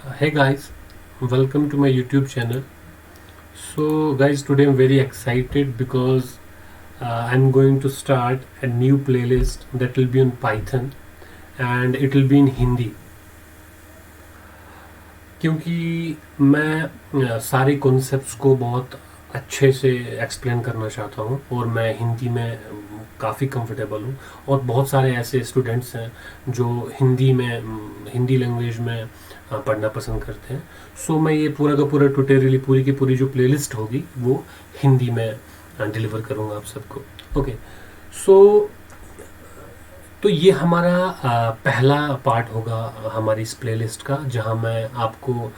Hey guys, welcome to my YouTube channel. So guys, today I'm very excited because I'm going to start a new playlist that will be on Python and it will be in Hindi. क्योंकि मैं सारे concepts को बहुत अच्छे से explain करना चाहता हूँ और मैं हिंदी में काफ़ी कंफर्टेबल हूँ और बहुत सारे ऐसे स्टूडेंट्स हैं जो हिंदी लैंग्वेज में पढ़ना पसंद करते हैं। सो मैं ये पूरा का पूरा ट्यूटोरियल पूरी की पूरी जो प्लेलिस्ट होगी वो हिंदी में डिलीवर करूँगा आप सबको। ओके, सो तो ये हमारा पहला पार्ट होगा हमारी इस प्लेलिस्ट का, जहाँ मैं आपको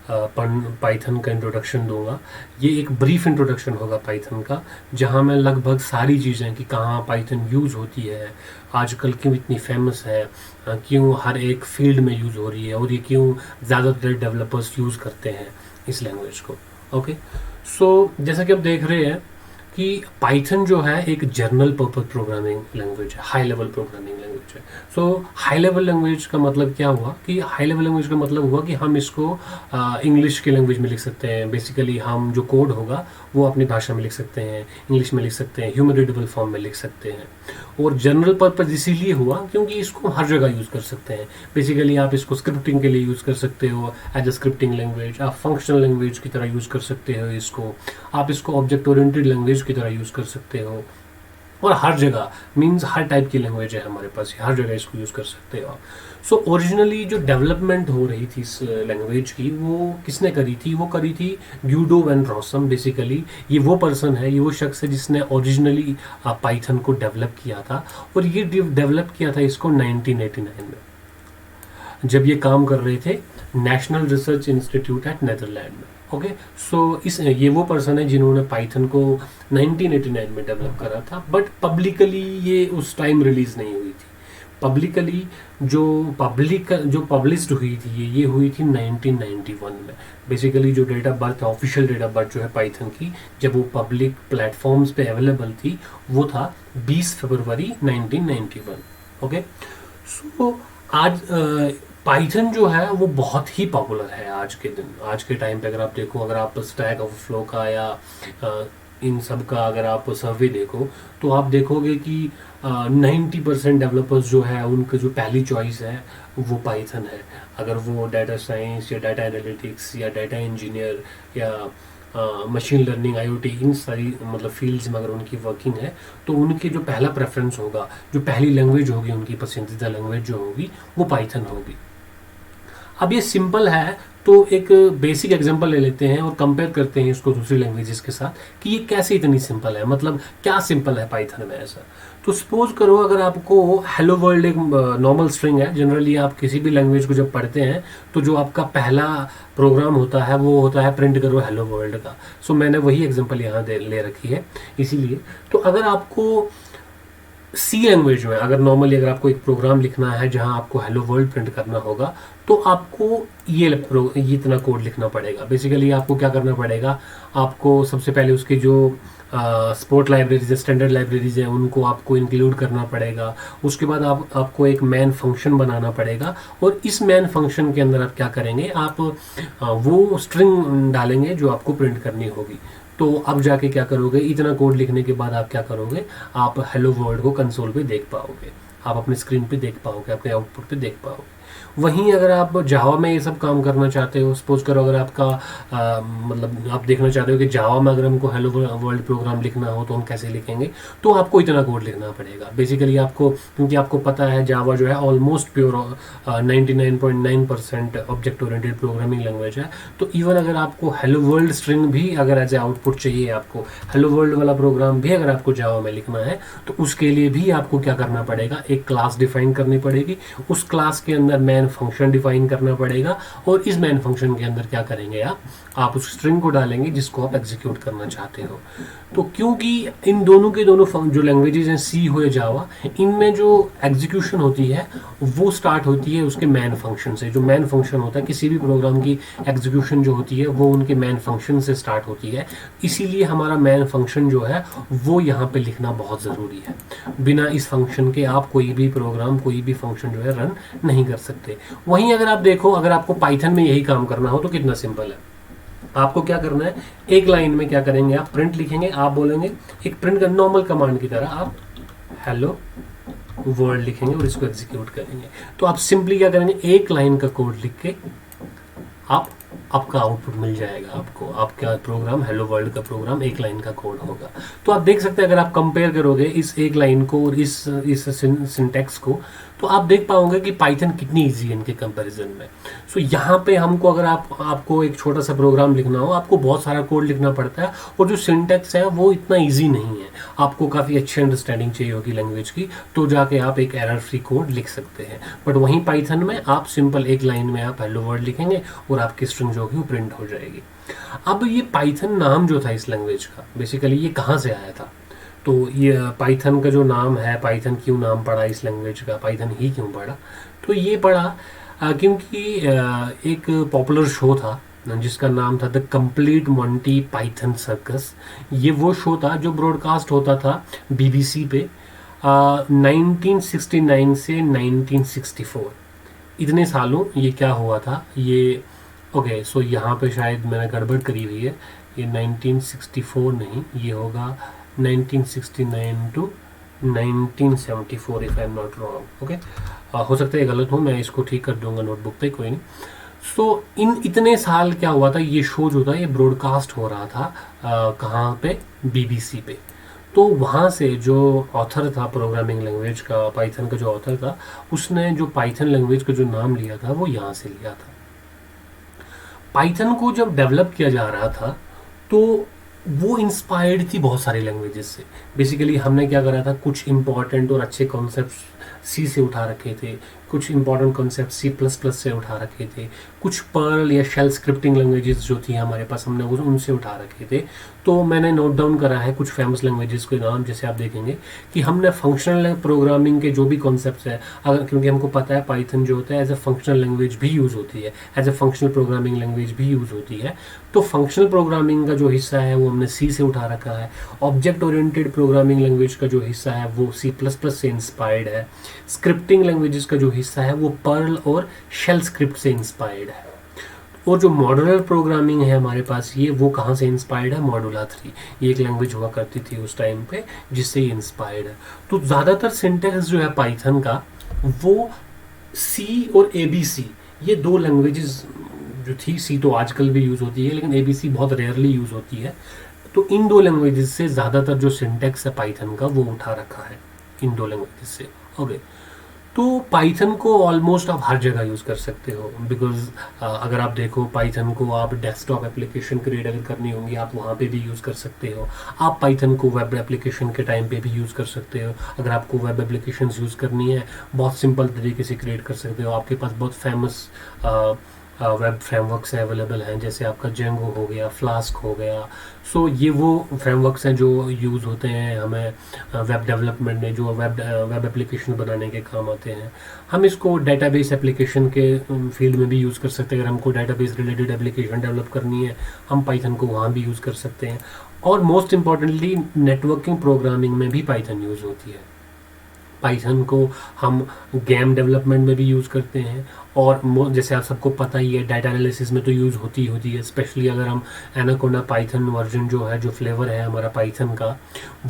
पाइथन का इंट्रोडक्शन दूंगा। ये एक ब्रीफ इंट्रोडक्शन होगा पाइथन का, जहाँ मैं लगभग सारी चीज़ें कि कहाँ पाइथन यूज़ होती है, आजकल क्यों इतनी फेमस है, क्यों हर एक फील्ड में यूज़ हो रही है और ये क्यों ज़्यादातर डेवलपर्स यूज़ करते हैं इस लैंग्वेज को। ओके, सो जैसा कि आप देख रहे हैं कि पाइथन जो है एक जनरल पर्पस प्रोग्रामिंग लैंग्वेज है, हाई लेवल प्रोग्रामिंग लैंग्वेज है। सो हाई लेवल लैंग्वेज का मतलब क्या हुआ कि हाई लेवल लैंग्वेज का मतलब हुआ कि हम इसको इंग्लिश की लैंग्वेज में लिख सकते हैं। बेसिकली हम जो कोड होगा वो अपनी भाषा में लिख सकते हैं, इंग्लिश में लिख सकते हैं, ह्यूमन रीडेबल फॉर्म में लिख सकते हैं। और जनरल पर्पस इसीलिए हुआ क्योंकि इसको हर जगह यूज़ कर सकते हैं। बेसिकली आप इसको स्क्रिप्टिंग के लिए यूज़ कर सकते हो एज अ स्क्रिप्टिंग लैंग्वेज, आप फंक्शनल लैंग्वेज की तरह यूज़ कर सकते हो इसको, आप इसको ऑब्जेक्ट ओरिएंटेड लैंग्वेज की तरह यूज़ कर सकते हो। और हर जगह मीन्स हर टाइप की लैंग्वेज है हमारे पास, हर जगह इसको यूज़ कर सकते हो आप। सो ओरिजिनली जो डेवलपमेंट हो रही थी इस लैंग्वेज की वो किसने करी थी? वो करी थी ग्यूडो वैन रॉसम। बेसिकली ये वो पर्सन है, ये वो शख्स है जिसने ओरिजिनली पाइथन को डेवलप किया था। और ये डेवलप किया था इसको 1989 में, जब ये काम कर रहे थे national research institute eight Netherland में। ओके, सो ये वो पर्सन है जिन्होंने पाइथन को 1989 में डेवलप करा था, बट पब्लिकली ये उस टाइम रिलीज नहीं हुई थी। पब्लिकली जो पब्लिश्ड हुई थी ये हुई थी 1991 में। बेसिकली जो date of birth, official date of birth जो है पाइथन की, जब वो पब्लिक प्लेटफॉर्म्स पे अवेलेबल थी, वो था 20 फरवरी 1991। ओके, सो आज पाइथन जो है वो बहुत ही पॉपुलर है आज के दिन, आज के टाइम पे। अगर आप देखो, अगर आप स्टैक ओवरफ्लो का या इन सब का अगर आप सर्वे देखो, तो आप देखोगे कि 90% डेवलपर्स जो है उनका जो पहली चॉइस है वो पाइथन है। अगर वो डाटा साइंस या डाटा एनालिटिक्स या डाटा इंजीनियर या मशीन लर्निंग, आईओटी, इन सारी मतलब फील्ड्स में अगर उनकी वर्किंग है, तो उनकी जो पहला प्रेफरेंस होगा, जो पहली लैंग्वेज होगी उनकी पसंदीदा लैंग्वेज जो होगी वो पाइथन होगी। अब ये सिंपल है, तो एक बेसिक एग्जांपल ले लेते हैं और कंपेयर करते हैं इसको दूसरी लैंग्वेजेस के साथ कि ये कैसे इतनी सिंपल है, मतलब क्या सिंपल है पाइथन में ऐसा। तो सपोज करो अगर आपको हेलो वर्ल्ड एक नॉर्मल स्ट्रिंग है। जनरली आप किसी भी लैंग्वेज को जब पढ़ते हैं तो जो आपका पहला प्रोग्राम होता है वो होता है प्रिंट करो हेलो वर्ल्ड का। सो मैंने वही एग्जांपल यहाँ ले रखी है इसीलिए। तो अगर आपको सी लैंग्वेज में अगर आपको एक प्रोग्राम लिखना है जहां आपको हेलो वर्ल्ड प्रिंट करना होगा, तो आपको ये इतना कोड लिखना पड़ेगा। बेसिकली आपको क्या करना पड़ेगा, आपको सबसे पहले उसके जो स्पोर्ट लाइब्रेरीज है, स्टैंडर्ड लाइब्रेरीज हैं, उनको आपको इंक्लूड करना पड़ेगा। उसके बाद आपको एक मैन फंक्शन बनाना पड़ेगा और इस मैन फंक्शन के अंदर आप क्या करेंगे, आप वो स्ट्रिंग डालेंगे जो आपको प्रिंट करनी होगी। तो अब जाके क्या करोगे, इतना कोड लिखने के बाद आप क्या करोगे, आप हेलो वर्ल्ड को कंसोल पे देख पाओगे, आप अपने स्क्रीन पे देख पाओगे, अपने आउटपुट पे देख पाओगे। वहीं अगर आप जावा में ये सब काम करना चाहते हो, सपोज करो अगर आपका मतलब आप देखना चाहते हो कि जावा में अगर हमको हेलो वर्ल्ड प्रोग्राम लिखना हो तो हम कैसे लिखेंगे, तो आपको इतना कोड लिखना पड़ेगा। बेसिकली आपको, क्योंकि आपको पता है जावा जो है almost pure 99.9% object oriented programming language है। तो इवन अगर आपको हेलो वर्ल्ड स्ट्रिंग भी अगर एज ए आउटपुट चाहिए, आपको हेलो वर्ल्ड वाला प्रोग्राम भी अगर आपको जावा में लिखना है, तो उसके लिए भी आपको क्या करना पड़ेगा, एक क्लास डिफाइन करनी पड़ेगी। उस क्लास के अंदर मैन फंक्शन डिफाइन करना पड़ेगा और इस मैन फंक्शन के अंदर क्या करेंगे, आप उस स्ट्रिंग को डालेंगे जिसको आप एग्जीक्यूट करना चाहते हो। तो क्योंकि इन दोनों के दोनों जो लैंग्वेजेस हैं, सी हो या जावा, इनमें जो एग्जीक्यूशन होती है वो स्टार्ट होती है उसके मैन फंक्शन से। जो मैन फंक्शन होता है, किसी भी प्रोग्राम की एग्जीक्यूशन जो होती है वो उनके मैन फंक्शन से स्टार्ट होती है। इसीलिए हमारा मैन फंक्शन जो है वो यहाँ पे लिखना बहुत ज़रूरी है। बिना इस फंक्शन के आप कोई भी प्रोग्राम, कोई भी फंक्शन जो है रन नहीं कर सकते थे। वहीं अगर आप देखो, अगर आपको पाइथन में यही काम करना हो तो कितना सिंपल है। आपको क्या करना है, एक लाइन में क्या करेंगे, आप प्रिंट लिखेंगे, आप बोलेंगे एक प्रिंट का नॉर्मल कमांड की तरह आप हेलो वर्ल्ड लिखेंगे और इसको एग्जीक्यूट करेंगे। तो आप सिंपली क्या करेंगे, एक लाइन का कोड लिख के आप आपका आउटपुट मिल जाएगा आपको, आपका प्रोग्राम हेलो वर्ल्ड का प्रोग्राम एक लाइन का कोड होगा। तो आप देख सकते हैं, अगर आप कंपेयर करोगे इस एक लाइन को और इस सिंटैक्स को, तो आप देख पाओगे कि पाइथन कितनी इजी है इनके कंपैरिजन में। सो यहाँ पे हमको अगर आपको एक छोटा सा प्रोग्राम लिखना हो, आपको बहुत सारा कोड लिखना पड़ता है, और जो सिंटैक्स है वो इतना इजी नहीं है। आपको काफ़ी अच्छी अंडरस्टैंडिंग चाहिए होगी लैंग्वेज की, तो जाके आप एक एरर फ्री कोड लिख सकते हैं। बट वहीं पाइथन में आप सिंपल एक लाइन में आप हेलो वर्ल्ड लिखेंगे और आपकी स्ट्रिंग जो होगी वो प्रिंट हो जाएगी। अब ये पाइथन नाम जो था इस लैंग्वेज का, बेसिकली ये कहाँ से आया था? तो ये पाइथन का जो नाम है, पाइथन क्यों नाम पड़ा इस लैंग्वेज का, पाइथन ही क्यों पड़ा? तो ये पड़ा क्योंकि एक पॉपुलर शो था जिसका नाम था the complete Monty Python circus. ये वो शो था जो ब्रॉडकास्ट होता था बीबीसी पे 1969 से 1964, इतने सालों ये क्या हुआ था ये। ओके, सो यहाँ पे शायद मैंने गड़बड़ करी हुई है, ये 1964 नहीं, ये होगा 1969 to 1974 if I am not wrong. Okay, हो सकता है गलत हूँ, मैं इसको ठीक कर दूंगा नोटबुक पे, कोई नहीं। सो इन इतने साल क्या हुआ था, ये शो जो था ये ब्रॉडकास्ट हो रहा था कहाँ पे, बीबीसी पे। तो वहाँ से जो ऑथर था प्रोग्रामिंग लैंग्वेज का, पाइथन का जो ऑथर था, उसने जो पाइथन लैंग्वेज का जो नाम लिया था वो यहाँ से लिया था। पाइथन को जब डेवलप किया जा रहा था तो वो इंस्पायर्ड थी बहुत सारी लैंग्वेजेस से। बेसिकली हमने क्या करा था, कुछ इंपॉर्टेंट और अच्छे कॉन्सेप्ट्स सी से उठा रखे थे, कुछ इंपॉर्टेंट कॉन्सेप्ट C++ से उठा रखे थे, कुछ पर्ल या शेल स्क्रिप्टिंग लैंग्वेजेस जो थी हमारे पास, हमने उनसे उठा रखे थे। तो मैंने नोट डाउन करा है कुछ फेमस लैंग्वेजेस के नाम, जैसे आप देखेंगे कि हमने फंक्शनल प्रोग्रामिंग के जो भी कॉन्सेप्ट्स है, अगर क्योंकि हमको पता है पाइथन जो होता है एज ए फंक्शनल लैंग्वेज भी यूज़ होती है, as a functional programming language भी यूज़ होती है। तो फंक्शनल प्रोग्रामिंग का जो हिस्सा है वो हमने C से उठा रखा है। ऑब्जेक्ट ओरिएंटेड प्रोग्रामिंग लैंग्वेज का जो हिस्सा है वो C++ से इंस्पायर्ड है। स्क्रिप्टिंग लैंग्वेजेस का जो हिस्सा है वो पर्ल और शेल स्क्रिप्ट से इंस्पायर्ड है। और जो मॉड्यूलर प्रोग्रामिंग है हमारे पास, ये वो कहाँ से इंस्पायर्ड है, मॉड्यूला 3, ये एक लैंग्वेज हुआ करती थी उस टाइम पे जिससे ये इंस्पायर्ड है। तो ज़्यादातर सिंटैक्स जो है पाइथन का वो C और ABC, ये दो लैंग्वेजेस जो थी, C तो आजकल भी यूज़ होती है लेकिन ABC बहुत रेयरली यूज़ होती है। तो इन दो लैंग्वेजेस से ज़्यादातर जो सिंटैक्स है पाइथन का वो उठा रखा है, इन दो लैंग्वेजेस से। ओके, तो पाइथन को ऑलमोस्ट आप हर जगह यूज़ कर सकते हो, बिकॉज अगर आप देखो पाइथन को आप डेस्कटॉप एप्लीकेशन क्रिएट अगर करनी होंगी आप वहाँ पे भी यूज़ कर सकते हो। आप पाइथन को वेब एप्लीकेशन के टाइम पे भी यूज़ कर सकते हो। अगर आपको वेब एप्लीकेशन यूज़ करनी है, बहुत सिंपल तरीके से क्रिएट कर सकते हो। आपके पास बहुत फेमस वेब फ्रेमवर्क्स अवेलेबल हैं, जैसे आपका जेंगो हो गया, फ्लास्क हो गया। सो ये वो फ्रेमवर्क्स हैं जो यूज़ होते हैं हमें वेब डेवलपमेंट में, जो वेब एप्लीकेशन बनाने के काम आते हैं। हम इसको डेटाबेस एप्लीकेशन के फील्ड में भी यूज़ कर सकते हैं। अगर हमको डेटाबेस रिलेटेड एप्लीकेशन डेवलप करनी है, हम पाइथन को वहाँ भी यूज़ कर सकते हैं। और मोस्ट इम्पॉर्टेंटली नेटवर्किंग प्रोग्रामिंग में भी पाइथन यूज़ होती है। पाइथन को हम गेम डेवलपमेंट में भी यूज़ करते हैं, और जैसे आप सबको पता ही है डाटा एनालिसिस में तो यूज़ होती है। स्पेशली अगर हम एनाकोंडा पाइथन वर्जन जो है, जो फ्लेवर है हमारा पाइथन का,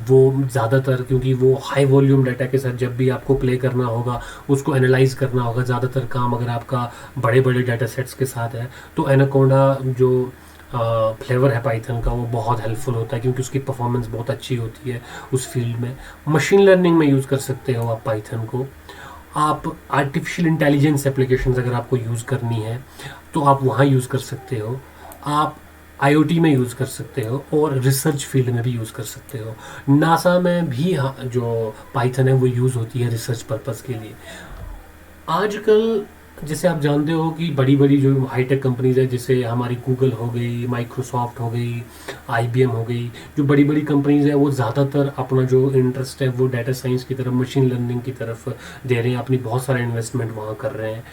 वो ज़्यादातर, क्योंकि वो हाई वॉल्यूम डाटा के साथ जब भी आपको प्ले करना होगा, उसको एनालाइज करना होगा, ज़्यादातर काम अगर आपका बड़े बड़े डाटा सेट्स के साथ है, तो एनाकोंडा जो फ्लेवर है पाइथन का वो बहुत हेल्पफुल होता है, क्योंकि उसकी परफॉर्मेंस बहुत अच्छी होती है उस फील्ड में। मशीन लर्निंग में यूज़ कर सकते हो आप पाइथन को। आप आर्टिफिशियल इंटेलिजेंस एप्लीकेशंस अगर आपको यूज़ करनी है तो आप वहाँ यूज़ कर सकते हो। आप IoT में यूज़ कर सकते हो, और रिसर्च फील्ड में भी यूज़ कर सकते हो। नासा में भी जो पाइथन है वो यूज़ होती है रिसर्च पर्पज़ के लिए। आजकल जैसे आप जानते हो कि बड़ी बड़ी जो हाईटेक कंपनीज है, जैसे हमारी गूगल हो गई, माइक्रोसॉफ्ट हो गई, IBM हो गई, जो बड़ी बड़ी कंपनीज है वो ज़्यादातर अपना जो इंटरेस्ट है वो डाटा साइंस की तरफ, मशीन लर्निंग की तरफ दे रहे हैं, अपनी बहुत सारे इन्वेस्टमेंट वहाँ कर रहे हैं।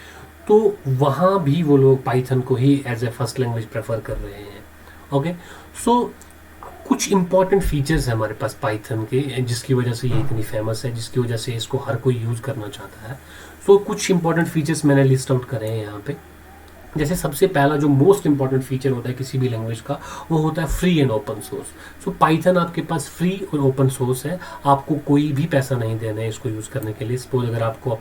तो वहाँ भी वो लोग पाइथन को ही as a first language prefer कर रहे हैं। ओके, सो कुछ इंपॉर्टेंट फीचर्स है हमारे पास पाइथन के, जिसकी वजह से ये इतनी फेमस है, जिसकी वजह से इसको हर कोई यूज़ करना चाहता है। सो कुछ इंपॉर्टेंट फीचर्स मैंने लिस्ट आउट करे हैं यहाँ पे। जैसे सबसे पहला जो मोस्ट इंपॉर्टेंट फीचर होता है किसी भी लैंग्वेज का, वो होता है free and open source. So Python आपके पास फ्री और ओपन सोर्स है, आपको कोई भी पैसा नहीं देना है इसको यूज़ करने के लिए। सपोज अगर आपको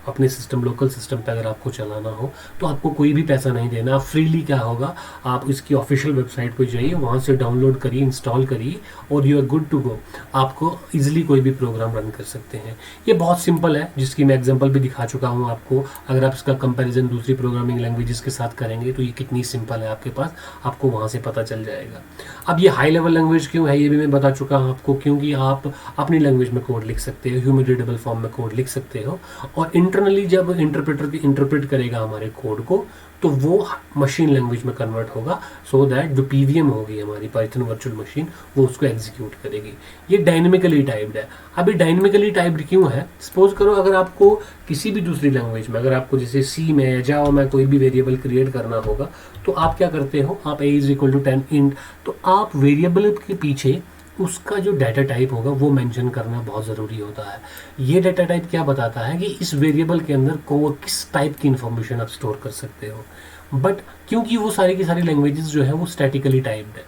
अपने सिस्टम, लोकल सिस्टम पे अगर आपको चलाना हो तो आपको कोई भी पैसा नहीं देना। आप फ्रीली क्या होगा, आप इसकी ऑफिशियल वेबसाइट पर जाइए, वहाँ से डाउनलोड करिए, इंस्टॉल करिए और you are good to go. आपको ईजिली कोई भी प्रोग्राम रन कर सकते हैं। ये बहुत सिंपल है, जिसकी मैं एग्जाम्पल भी दिखा चुका हूँ आपको। अगर आप इसका कंपेरिजन दूसरी प्रोग्रामिंग लैंग्वेजेस के साथ करेंगे तो ये कितनी सिंपल है आपके पास, आपको वहाँ से पता चल जाएगा। अब ये हाई लेवल लैंग्वेज क्यों है ये भी मैं बता चुका हूँ आपको, क्योंकि आप अपनी लैंग्वेज में कोड लिख सकते हो, ह्यूमन रीडेबल फॉर्म में कोड लिख सकते हो, और इंटरनली जब इंटरप्रेटर इंटरप्रेट करेगा हमारे कोड को तो वो मशीन लैंग्वेज में कन्वर्ट होगा, सो दैट जो पीवीएम होगी हमारी पाइथन वर्चुअल मशीन वो उसको एग्जीक्यूट करेगी। ये डायनेमिकली टाइप्ड है। अभी डायनेमिकली टाइप्ड क्यों है, सपोज करो अगर आपको किसी भी दूसरी लैंग्वेज में, अगर आपको जैसे सी में या जावा में कोई भी वेरिएबल क्रिएट करना होगा तो आप क्या करते हो, आप a is equal to 10 int, तो आप वेरिएबल के पीछे उसका जो डाटा टाइप होगा वो मेंशन करना बहुत ज़रूरी होता है। ये डाटा टाइप क्या बताता है कि इस वेरिएबल के अंदर किस टाइप की इंफॉर्मेशन आप स्टोर कर सकते हो। बट क्योंकि वो सारी की सारी लैंग्वेजेस जो है वो स्टैटिकली टाइप्ड है,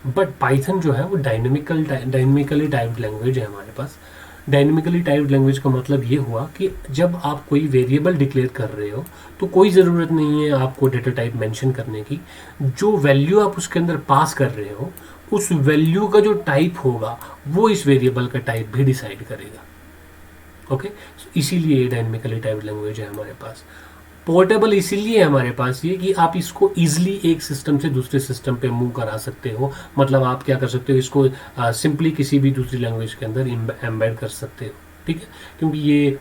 बट पाइथन जो है वो डायनेमिकली टाइप्ड लैंग्वेज है हमारे पास। डायनेमिकली टाइप्ड लैंग्वेज का मतलब ये हुआ कि जब आप कोई वेरिएबल डिक्लेयर कर रहे हो तो कोई ज़रूरत नहीं है आपको डेटा टाइप मेंशन करने की। जो वैल्यू आप उसके अंदर पास कर रहे हो उस वैल्यू का जो टाइप होगा वो इस वेरिएबल का टाइप भी डिसाइड करेगा। ओके, इसीलिए ये डायनेमिकली टाइप्ड लैंग्वेज है हमारे पास। पोर्टेबल इसीलिए हमारे पास ये कि आप इसको इजीली एक सिस्टम से दूसरे सिस्टम पे मूव करा सकते हो। मतलब आप क्या कर सकते हो, इसको सिंपली किसी भी दूसरी लैंग्वेज के अंदर एम्बेड कर सकते हो। ठीक है, क्योंकि ये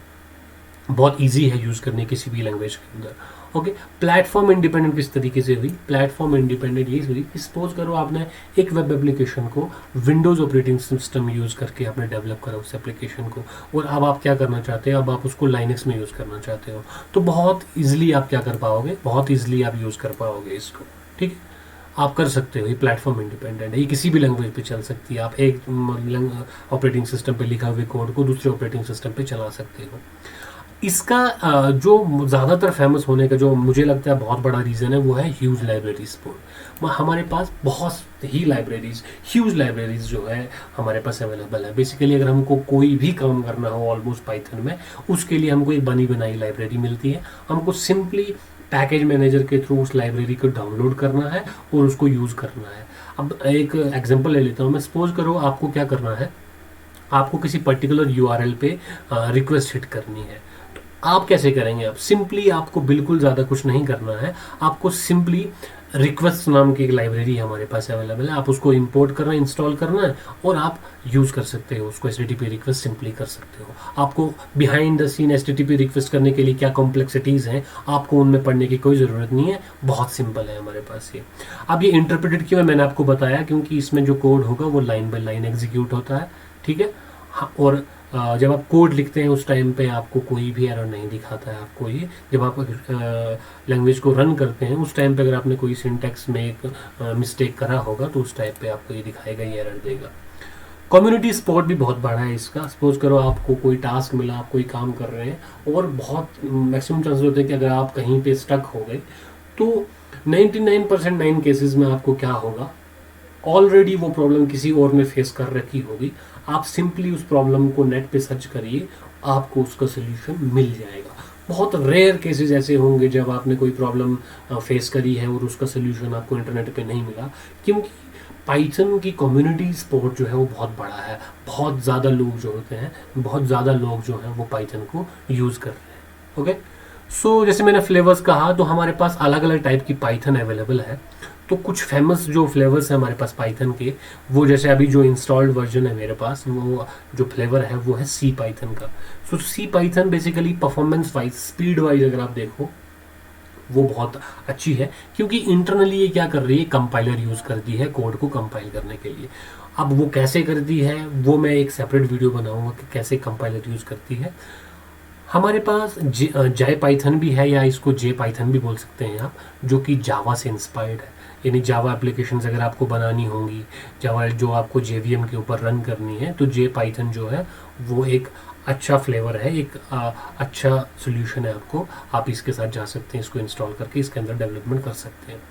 बहुत इजी है यूज़ करने किसी भी लैंग्वेज के अंदर। ओके, प्लेटफॉर्म इंडिपेंडेंट किस तरीके से हुई, प्लेटफॉर्म इंडिपेंडेंट ये हुई, सपोज करो आपने एक वेब एप्लीकेशन को विंडोज़ ऑपरेटिंग सिस्टम यूज़ करके आपने डेवलप करा उस एप्लीकेशन को, और अब आप क्या करना चाहते हो, अब आप उसको लाइनक्स में यूज़ करना चाहते हो, तो बहुत ईजिली आप क्या कर पाओगे, बहुत ईजिली आप यूज़ कर पाओगे इसको। ठीक है, आप कर सकते हो, ये प्लेटफॉर्म इंडिपेंडेंट है, ये किसी भी लैंग्वेज पे चल सकती है। आप एक ऑपरेटिंग सिस्टम पे लिखा हुए कोड को दूसरे ऑपरेटिंग सिस्टम पे चला सकते हो। इसका जो ज़्यादातर फेमस होने का जो मुझे लगता है बहुत बड़ा रीज़न है वो है ह्यूज लाइब्रेरी सपोर्ट। हमारे पास बहुत ही ह्यूज लाइब्रेरीज जो है हमारे पास अवेलेबल है। बेसिकली अगर हमको कोई भी काम करना हो ऑलमोस्ट पाइथन में, उसके लिए हमको एक बनी बनाई लाइब्रेरी मिलती है। हमको सिंपली पैकेज मैनेजर के थ्रू उस लाइब्रेरी को डाउनलोड करना है और उसको यूज़ करना है। अब एक एग्जांपल ले लेता हूँ मैं। सपोज करो आपको क्या करना है, आपको किसी पर्टिकुलर यूआरएल पे रिक्वेस्ट हिट करनी है, तो आप कैसे करेंगे? आप सिंपली, आपको बिल्कुल ज़्यादा कुछ नहीं करना है, आपको सिंपली रिक्वेस्ट नाम की एक लाइब्रेरी हमारे पास अवेलेबल है, आप उसको इंपोर्ट करना है, इंस्टॉल करना है और आप यूज़ कर सकते हो उसको। HTTP रिक्वेस्ट सिंपली कर सकते हो। आपको behind the scene HTTP request करने के लिए क्या कॉम्प्लेक्सिटीज़ हैं, आपको उनमें पढ़ने की कोई ज़रूरत नहीं है, बहुत सिंपल है हमारे पास ये। अब ये इंटरप्रेटेड क्यों है, मैंने आपको बताया, क्योंकि इसमें जो कोड होगा वो लाइन बाय लाइन एग्जीक्यूट होता है। ठीक है, हाँ, और जब आप कोड लिखते हैं उस टाइम पे आपको कोई भी एरर नहीं दिखाता है आपको ये। जब आप लैंग्वेज को रन करते हैं उस टाइम पे अगर आपने कोई सिंटैक्स में एक मिस्टेक करा होगा तो उस टाइप पे आपको ये दिखाएगा, ये एरर देगा। कम्युनिटी सपोर्ट भी बहुत बड़ा है इसका। सपोज करो आपको कोई टास्क मिला, आप कोई काम कर रहे हैं और बहुत मैक्सिमम चांसेस होते हैं कि अगर आप कहीं पे स्टक हो गए तो 99% केसेस में आपको क्या होगा, ऑलरेडी वो प्रॉब्लम किसी और ने फेस कर रखी होगी। आप सिंपली उस प्रॉब्लम को नेट पे सर्च करिए, आपको उसका सोल्यूशन मिल जाएगा। बहुत रेयर केसेस ऐसे होंगे जब आपने कोई प्रॉब्लम फेस करी है और उसका सोल्यूशन आपको इंटरनेट पे नहीं मिला, क्योंकि पाइथन की कम्युनिटी सपोर्ट जो है वो बहुत बड़ा है। बहुत ज़्यादा लोग जो होते हैं, बहुत ज़्यादा लोग जो हैं वो पाइथन को यूज़ कर रहे हैं। ओके, सो जैसे मैंने फ्लेवर्स कहा, तो हमारे पास अलग अलग टाइप की पाइथन अवेलेबल है। तो कुछ फेमस जो फ्लेवर्स हैं हमारे पास पाइथन के, वो जैसे अभी जो इंस्टॉल्ड वर्जन है मेरे पास, वो जो फ्लेवर है वो है सी पाइथन का। So C Python basically performance wise, speed wise अगर आप देखो वो बहुत अच्छी है, क्योंकि इंटरनली ये क्या कर रही है, कंपाइलर यूज़ करती है कोड को कंपाइल करने के लिए। अब वो कैसे करती है वो मैं एक सेपरेट वीडियो बनाऊंगा कि कैसे कंपाइलर यूज़ करती है। हमारे पास जाय पाइथन भी है, या इसको जे पाइथन भी बोल सकते हैं आप, जो कि जावा से इंस्पायर्ड है। यानी जावा एप्लीकेशंस अगर आपको बनानी होंगी, जावा जो आपको जेवीएम के ऊपर रन करनी है, तो जे पाइथन जो है वो एक अच्छा फ्लेवर है, एक अच्छा सोल्यूशन है आपको। आप इसके साथ जा सकते हैं, इसको इंस्टॉल करके इसके अंदर डेवलपमेंट कर सकते हैं।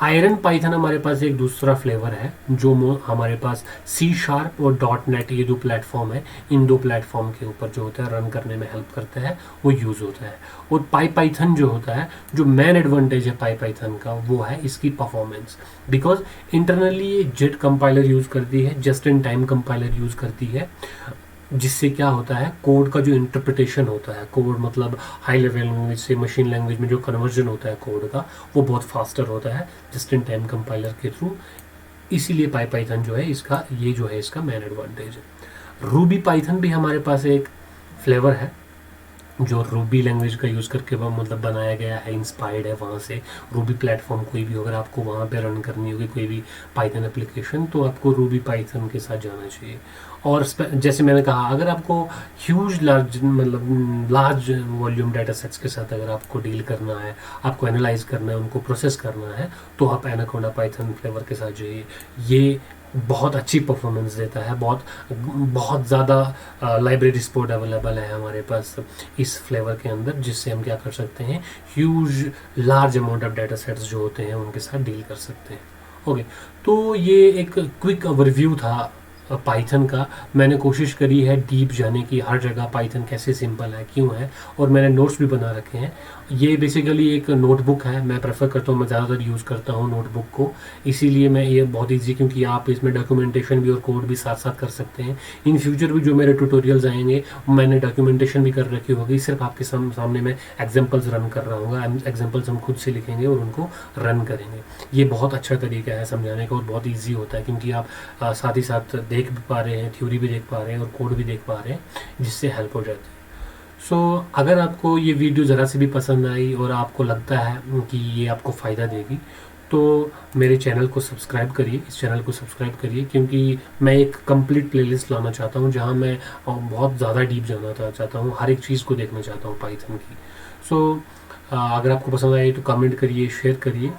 आयरन पाइथन हमारे पास एक दूसरा फ्लेवर है, जो हमारे पास सी शार्प और डॉट नेट, ये जो प्लेटफॉर्म है, इन दो प्लेटफॉर्म के ऊपर जो होता है रन करने में हेल्प करता है, वो यूज़ होता है। और पाई पाइथन जो होता है, जो मेन एडवांटेज है पाई पाइथन का, वो है इसकी परफॉर्मेंस। बिकॉज इंटरनली ये जेट कंपाइलर यूज़ करती है, just in time compiler use करती है, जिससे क्या होता है, कोड का जो इंटरप्रिटेशन होता है, कोड मतलब हाई लेवल लैंग्वेज से मशीन लैंग्वेज में जो कन्वर्जन होता है कोड का, वो बहुत फास्टर होता है जस्ट इन टाइम कंपाइलर के थ्रू। इसीलिए पाइथन जो है इसका, ये जो है इसका मेन एडवांटेज है। रूबी पाइथन भी हमारे पास एक फ्लेवर है, जो रूबी लैंग्वेज का यूज़ करके वो मतलब बनाया गया है, इंस्पायर्ड है वहाँ से। रूबी प्लेटफॉर्म कोई भी, अगर आपको वहाँ पे रन करनी होगी कोई भी पाइथन एप्लीकेशन, तो आपको रूबी पाइथन के साथ जाना चाहिए। और जैसे मैंने कहा, अगर आपको ह्यूज लार्ज मतलब लार्ज वॉल्यूम डाटा सेट्स के साथ अगर आपको डील करना है, आपको एनालाइज करना है, उनको प्रोसेस करना है, तो आप एनाकोंडा पाइथन फ्लेवर के साथ जाइए। ये बहुत अच्छी परफॉर्मेंस देता है, बहुत बहुत ज़्यादा लाइब्रेरी सपोर्ट अवेलेबल है हमारे पास इस फ्लेवर के अंदर, जिससे हम क्या कर सकते हैं, huge large amount of data sets जो होते हैं उनके साथ डील कर सकते हैं। ओके, तो ये एक क्विक ओवरव्यू था पाइथन का। मैंने कोशिश करी है डीप जाने की, हर जगह पाइथन कैसे सिंपल है, क्यों है, और मैंने नोट्स भी बना रखे हैं। ये बेसिकली एक नोटबुक है, मैं प्रेफर करता हूँ, मैं ज़्यादातर यूज़ करता हूँ नोटबुक को, इसीलिए मैं ये बहुत ईजी, क्योंकि आप इसमें डॉक्यूमेंटेशन भी और कोड भी साथ साथ कर सकते हैं। इन फ्यूचर भी जो मेरे ट्यूटोरियल्स आएंगे, मैंने डॉक्यूमेंटेशन भी कर रखी होगी, सिर्फ आपके सामने मैं एग्जाम्पल्स रन कर रहा हूँ, एग्जाम्पल्स हम खुद से लिखेंगे और उनको रन करेंगे। ये बहुत अच्छा तरीका है समझाने का और बहुत ईजी होता है, क्योंकि आप साथ ही साथ देख भी पा रहे हैं, थ्योरी भी देख पा रहे हैं और कोड भी देख पा रहे हैं, जिससे हेल्प हो जाती है। सो अगर आपको ये वीडियो ज़रा सी भी पसंद आई और आपको लगता है कि ये आपको फ़ायदा देगी, तो मेरे चैनल को सब्सक्राइब करिए, इस चैनल को सब्सक्राइब करिए, क्योंकि मैं एक कंप्लीट प्लेलिस्ट लाना चाहता हूँ, जहाँ मैं बहुत ज़्यादा डीप जाना चाहता हूँ, हर एक चीज़ को देखना चाहता हूँ पाइथन की। सो अगर आपको पसंद आए तो कमेंट करिए, शेयर करिए,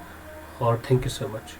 और थैंक यू सो मच।